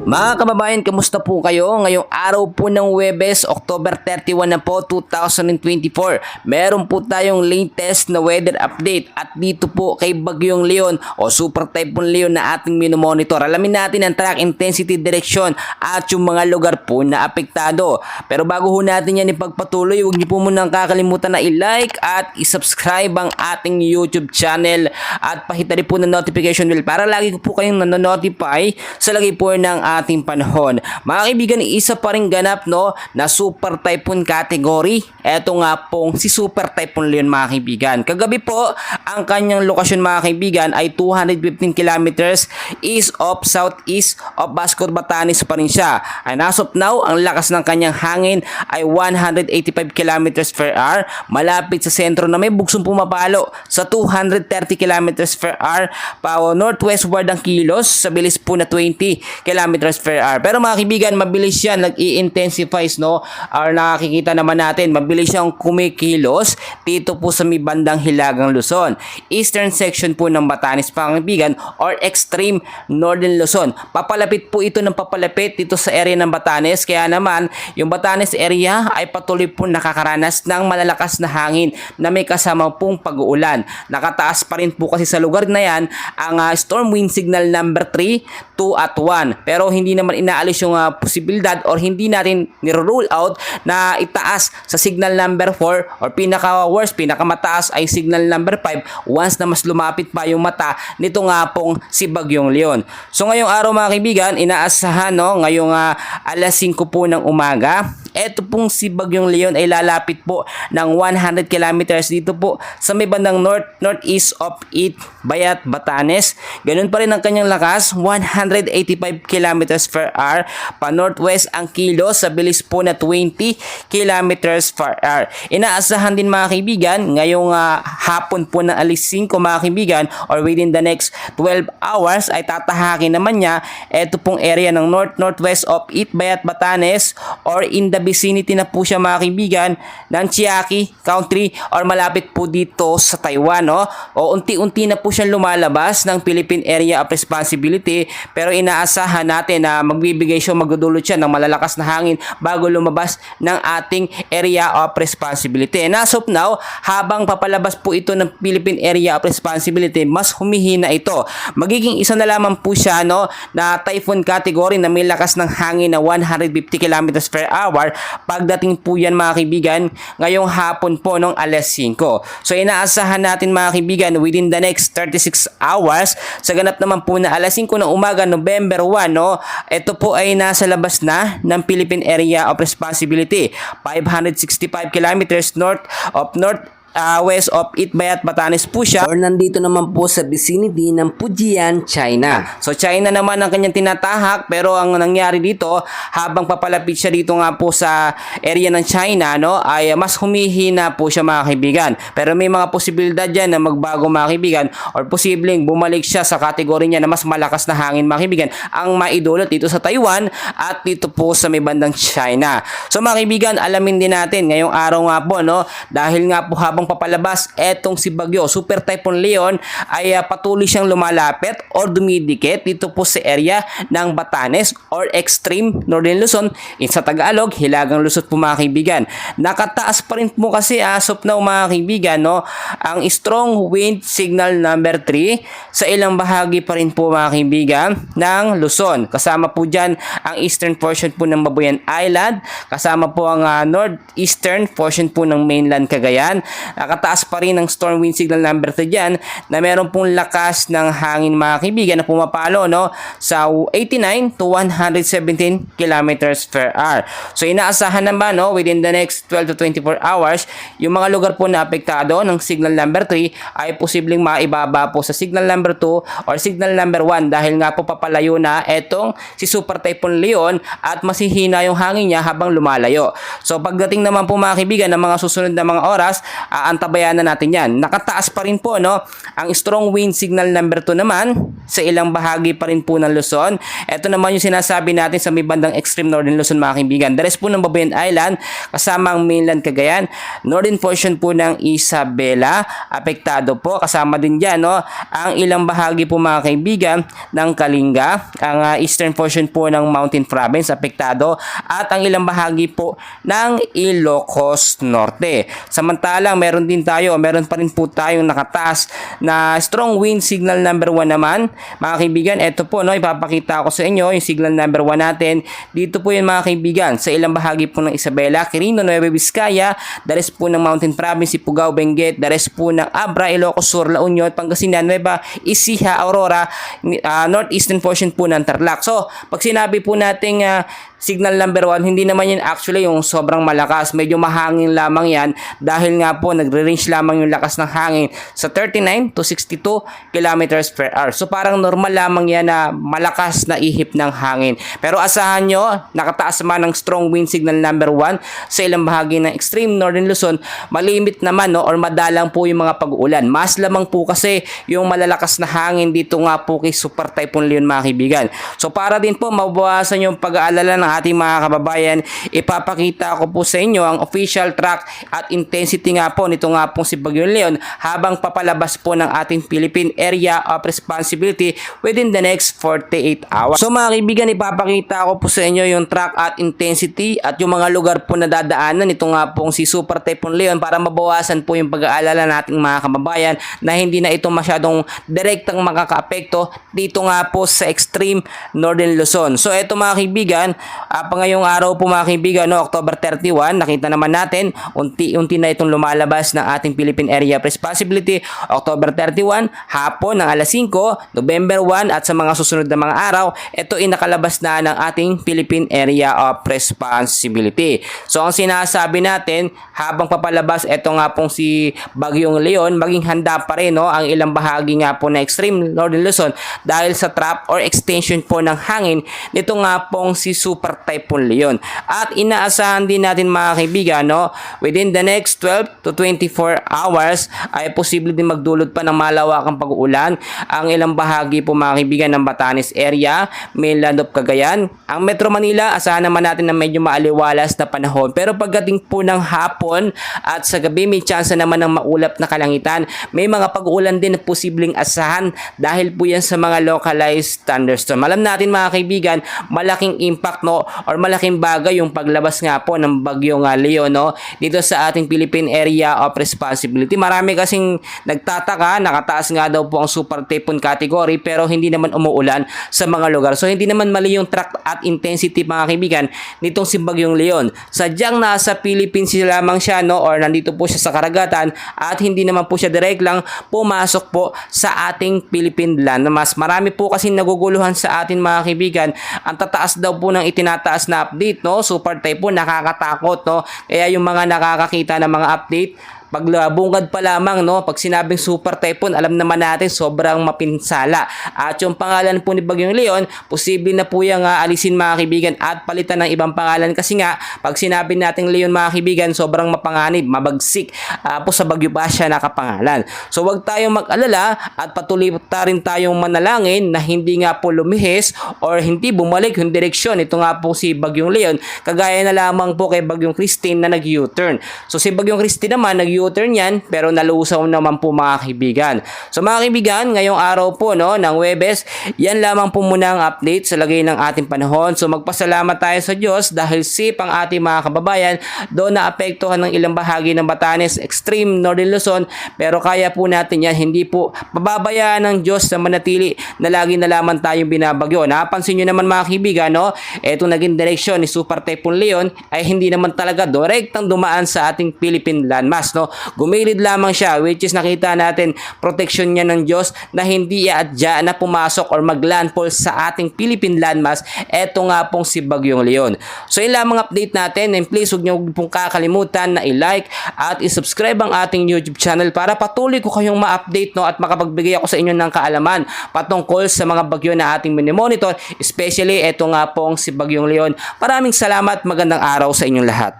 Mga kababayan, kamusta po kayo? Ngayong araw po ng Huwebes, October 31 na po, 2024. Meron po tayong latest na weather update at dito po kay Bagyong Leon o Super Typhoon Leon na ating minomonitor. Alamin natin ang track intensity direction at yung mga lugar po na apektado. Pero bago ho natin yan ipagpatuloy, huwag niyo po munang kakalimutan na i-like at i-subscribe ang ating YouTube channel at pahitali po ng notification bell para lagi ko po kayong nanonotify sa lagay po ng ating panahon. Mga kaibigan, isa pa rin ganap na Super Typhoon category. Ito nga pong si Super Typhoon Leon mga kaibigan. Kagabi po, ang kanyang lokasyon mga kaibigan ay 215 kilometers east of southeast of Bascor, Batanes pa rin siya. And as of now, ang lakas ng kanyang hangin ay 185 kilometers per hour. Malapit sa sentro na may bugsong pumapalo sa 230 kilometers per hour. Northwestward ang kilos sa bilis po na 20 kilometers per hour. Pero mga kaibigan, mabilis yan, nag-i-intensifies, or nakikita naman natin, mabilis siyang kumikilos dito po sa may bandang Hilagang Luzon. Eastern section po ng Batanes mga kaibigan or extreme northern Luzon. Papalapit po ito ng papalapit dito sa area ng Batanes. Kaya naman, yung Batanes area ay patuloy po nakakaranas ng malalakas na hangin na may kasama pong pag-uulan. Nakataas pa rin po kasi sa lugar na yan ang storm wind signal number 3, 2 at 1. Pero hindi naman inaalis yung posibilidad or hindi natin niro-rule out na itaas sa signal number 4 or pinaka-worst, pinakamataas ay signal number 5 once na mas lumapit pa yung mata nito nga pong si Bagyong Leon. So ngayong araw mga kaibigan, inaasahan ngayong alas 5 po ng umaga, eto pong si Bagyong Leon ay lalapit po ng 100 kilometers dito po sa may bandang northeast of Bayat, Batanes. Ganun pa rin ang kanyang lakas, 185 kilometers per hour. Pa northwest ang kilos sa bilis po na 20 kilometers per hour. Inaasahan din mga kaibigan, ngayong hapon po ng alas 5 mga kaibigan or within the next 12 hours ay tatahakin naman niya eto pong area ng northwest of Bayat, Batanes or in the vicinity na po siya mga kaibigan ng Chiaki Country or malapit po dito sa Taiwan. O unti-unti na po siya lumalabas ng Philippine Area of Responsibility, pero inaasahan natin na magbibigay siya, magdudulot siya ng malalakas na hangin bago lumabas ng ating Area of Responsibility. And as of now, habang papalabas po ito ng Philippine Area of Responsibility, mas humihina ito. Magiging isa na lamang po siya na typhoon category na may lakas ng hangin na 150 kilometers per hour pagdating po yan mga kaibigan ngayong hapon po ng alas 5. So inaasahan natin mga kaibigan within the next 36 hours sa ganap naman po na alas 5 ng umaga November 1, ito po ay nasa labas na ng Philippine Area of Responsibility. 565 kilometers west of Bayat, Batanes po siya or nandito naman po sa vicinity ng Fujian, China. So China naman ang kanyang tinatahak, pero ang nangyari dito habang papalapit siya dito nga po sa area ng China ay mas humihina po siya mga kaibigan. Pero may mga posibilidad dyan na magbago mga kaibigan or posibleng bumalik siya sa kategory niya na mas malakas na hangin mga kaibigan ang maidulot dito sa Taiwan at dito po sa may bandang China. So mga kaibigan, alamin din natin ngayong araw nga po dahil nga po habang papalabas etong si Bagyo Super Typhoon Leon ay patuloy siyang lumalapit or dumidikit dito po sa area ng Batanes or extreme northern Luzon, sa Tagalog Hilagang Luzon po mga kaibigan. Nakataas pa rin po kasi as of now mga kaibigan ang strong wind signal number 3 sa ilang bahagi pa rin po mga kaibigan ng Luzon. Kasama po dyan ang eastern portion po ng Babuyan Island, kasama po ang northeastern portion po ng mainland Cagayan. Nakataas pa rin ang storm wind signal number 3 dyan na meron pong lakas ng hangin mga kaibigan na pumapalo sa 89 to 117 kilometers per hour. So inaasahan naman within the next 12 to 24 hours yung mga lugar po na apektado ng signal number 3 ay posibleng maibaba po sa signal number 2 or signal number 1 dahil nga po papalayo na etong si Super Typhoon Leon at masihina yung hangin niya habang lumalayo. So pagdating naman po mga kaibigan ng mga susunod na mga oras, antabayan na natin yan. Nakataas pa rin po ang strong wind signal number 2 naman sa ilang bahagi pa rin po ng Luzon. Ito naman yung sinasabi natin sa may bandang extreme northern Luzon mga kaibigan. The rest po ng Babuyan Island kasama ang mainland Cagayan, northern portion po ng Isabela, apektado po. Kasama din dyan no, ang ilang bahagi po mga kaibigan ng Kalinga, ang eastern portion po ng Mountain Province, apektado, at ang ilang bahagi po ng Ilocos Norte. Samantalang meron pa rin po tayong nakataas na strong wind signal number 1 naman mga kaibigan. Ito po no, ipapakita ko sa inyo yung signal number 1 natin. Dito po yun mga kaibigan sa ilang bahagi po ng Isabela, Quirino, Nueva Vizcaya, the rest po ng Mountain Province, Ifugao, Benguet, the rest po ng Abra, Ilocos Sur, La Union, Pangasinan, Nueva Ecija, Aurora, northeastern portion po ng Tarlac. So pag sinabi po nating signal number 1, hindi naman yan actually yung sobrang malakas. Medyo mahangin lamang yan dahil nga po nagre-range lamang yung lakas ng hangin sa 39 to 62 kilometers per hour. So parang normal lamang yan na malakas na ihip ng hangin. Pero asahan nyo, nakataas man ng strong wind signal number 1 sa ilang bahagi ng extreme northern Luzon, malimit naman no, or madalang po yung mga pag-uulan. Mas lamang po kasi yung malalakas na hangin dito nga po kay Super Typhoon Leon mga kaibigan. So para din po mabawasan yung pag-aalala ng ating mga kababayan, ipapakita ko po sa inyo ang official track at intensity nga po nito nga pong si Bagyong Leon habang papalabas po ng ating Philippine Area of Responsibility within the next 48 hours. So mga kaibigan, ipapakita ko po sa inyo yung track at intensity at yung mga lugar po na dadaanan nito nga pong si Super Typhoon Leon para mabawasan po yung pag-aalala nating mga kababayan na hindi na ito masyadong direktang makakaapekto dito nga po sa extreme northern Luzon. So eto mga kaibigan, ngayong araw po mga kaibigan, no, October 31, nakita naman natin, unti-unti na itong lumalabas ng ating Philippine Area of Responsibility. October 31, hapon ng alas 5, November 1, at sa mga susunod na mga araw, ito ay nakalabas na ng ating Philippine Area of Responsibility. So ang sinasabi natin, habang papalabas, ito nga pong si Bagyong Leon, maging handa pa rin no, ang ilang bahagi nga po na extreme northern Luzon dahil sa trap or extension po ng hangin nito nga pong si Super Typhoon Leon. At inaasahan din natin mga kaibigan no, within the next 12 to 24 hours ay posible din magdulot pa ng malawakang pag-uulan ang ilang bahagi po mga kaibigan ng Batanes area, mainland of Cagayan. Ang Metro Manila, asahan naman natin na medyo maaliwalas na panahon. Pero pagdating po ng hapon at sa gabi, may chance naman ng maulap na kalangitan. May mga pag-uulan din na posibleng asahan dahil po yan sa mga localized thunderstorm. Alam natin mga kaibigan, malaking impact no, or malaking bagay yung paglabas nga po ng Bagyong Leon no, dito sa ating Philippine Area of Responsibility. Marami kasing nagtataka, nakataas nga daw po ang Super Typhoon category pero hindi naman umuulan sa mga lugar. So hindi naman mali yung track at intensity mga kaibigan nitong si Bagyong Leon. Sadyang nasa Philippines lamang siya no, or nandito po siya sa karagatan at hindi naman po siya direct lang pumasok po sa ating Philippine land. Mas marami po kasi naguguluhan sa atin mga kaibigan. Ang tataas daw po ng itinataas na update no, Super Typhoon, nakakatakot no. Kaya yung mga nakakakita ng mga update, pagbungad pa lamang no, pag sinabing Super Typhoon, alam naman natin sobrang mapinsala. At yung pangalan po ni Bagyong Leon, posible na po yung alisin mga kaibigan at palitan ng ibang pangalan kasi nga pag sinabi nating Leon mga kaibigan, sobrang mapanganib, mabagsik po sa bagyo pa siya nakapangalan. So wag tayong mag-alala at patuloy rin tayong manalangin na hindi nga po lumihis or hindi bumalik yung direksyon. Ito nga po si Bagyong Leon, kagaya na lamang po kay Bagyong Christine na nag-U-turn. So si Bagyong Christine naman nag-U-turn yan pero nalusaw naman po mga kaibigan. So mga kaibigan, ngayong araw po no, ng Huwebes, yan lamang po muna ang update sa lagay ng ating panahon. So magpasalamat tayo sa Diyos dahil safe ang ating mga kababayan doon na apektuhan ng ilang bahagi ng Batanes, extreme northern Luzon, pero kaya po natin yan. Hindi po pababayaan ng Diyos na manatili na lagi na lamang tayong binabagyo. Napansin nyo naman mga kaibigan no, eto naging direksyon ni Super Typhoon Leon ay hindi naman talaga direktang dumaan sa ating Philippine landmass no. Gumilid lamang siya, which is nakita natin protection niya ng Diyos na hindi iadya na pumasok or maglandfall sa ating Philippine landmass. Eto nga pong si Bagyong Leon. So yun lamang update natin, and please huwag niyo pong kakalimutan na i-like at i-subscribe ang ating YouTube channel para patuloy ko kayong ma-update no, at makapagbigay ako sa inyo ng kaalaman patungkol sa mga bagyo na ating monitor, especially eto nga pong si Bagyong Leon. Maraming salamat, magandang araw sa inyong lahat.